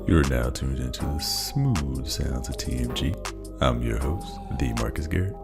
You're now tuned into the smooth sounds of TMG. I'm your host, the Marcus Garrett.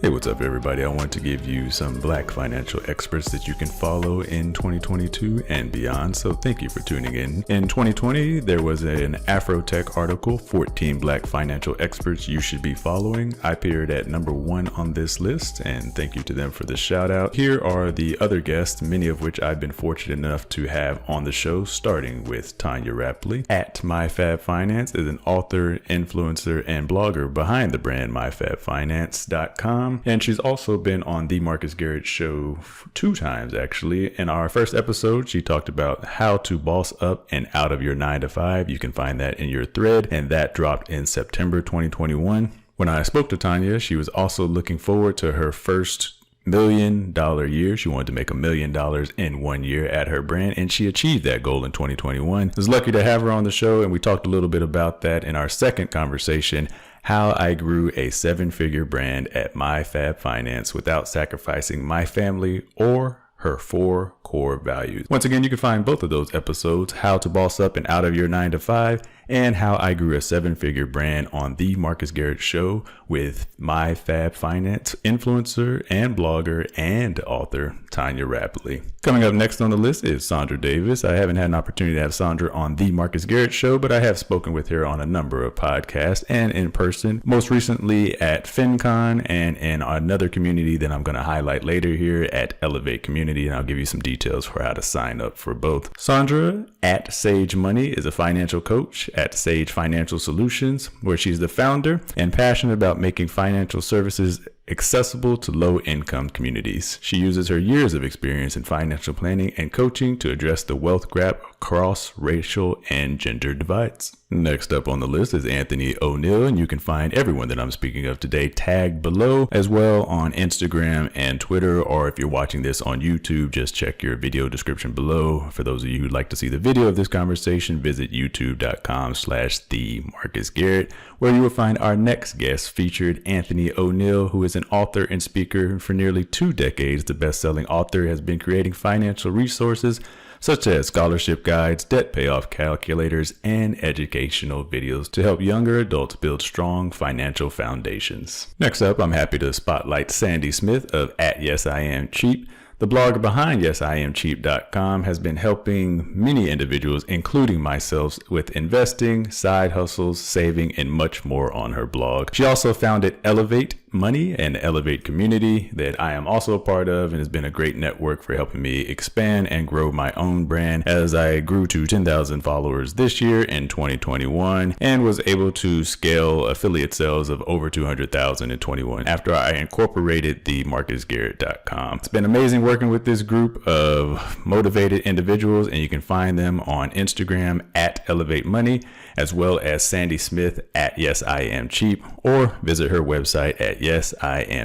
Hey, what's up, everybody? I want to give you some black financial experts that you can follow in 2022 and beyond, so thank you for tuning in. In 2020, there was an Afrotech article, 14 black financial experts you should be following. I appeared at number 1 on this list, and thank you to them for the shout out. Here are the other guests, many of which I've been fortunate enough to have on the show, starting with Tanya Rapley. At MyFabFinance is an author, influencer, and blogger behind the brand MyFabFinance.com. And she's also been on the Marcus Garrett show 2 times, actually. In our first episode, she talked about how to boss up and out of your 9-to-5. You can find that in your thread, and that dropped in September 2021. When I spoke to Tanya, she was also looking forward to her first $1 million year. She wanted to make $1 million in 1 year at her brand, and she achieved that goal in 2021. I was lucky to have her on the show, and we talked a little bit about that in our second conversation, how I grew a 7-figure brand at MyFab Finance without sacrificing my family or her 4 core values. Once again, you can find both of those episodes, how to boss up and out of your 9-to-5 and how I grew a 7-figure brand, on the Marcus Garrett show with MyFab Finance influencer and blogger and author Tanya Rapley. Coming up next on the list is Sandra Davis. I haven't had an opportunity to have Sandra on the Marcus Garrett show, but I have spoken with her on a number of podcasts and in person, most recently at FinCon and in another community that I'm going to highlight later here at Elevate Community, and I'll give you some details for how to sign up for both. Sandra at Sage Money is a financial coach at Sage Financial Solutions, where she's the founder and passionate about making financial services accessible to low-income communities. She uses her years of experience in financial planning and coaching to address the wealth gap across racial and gender divides. Next up on the list is Anthony O'Neill, and you can find everyone that I'm speaking of today tagged below, as well on Instagram and Twitter, or if you're watching this on YouTube, just check your video description below. For those of you who'd like to see the video of this conversation, visit youtube.com/themarcusgarrett, where you will find our next guest featured, Anthony O'Neill, who is an author and speaker. For nearly 2 decades, the best-selling author has been creating financial resources such as scholarship guides, debt payoff calculators, and educational videos to help younger adults build strong financial foundations. Next up, I'm happy to spotlight Sandy Smith of @YesIamCheap. The blogger behind YesIamCheap.com has been helping many individuals, including myself, with investing, side hustles, saving, and much more on her blog. She also founded Elevate Money and Elevate Community that I am also a part of, and has been a great network for helping me expand and grow my own brand, as I grew to 10,000 followers this year in 2021 and was able to scale affiliate sales of over 200,000 in 21 after I incorporated the MarcusGarrett.com. It's been amazing working with this group of motivated individuals, and you can find them on Instagram at Elevate Money, as well as Sandy Smith at YesIamCheap, or visit her website at YesIamCheap.com.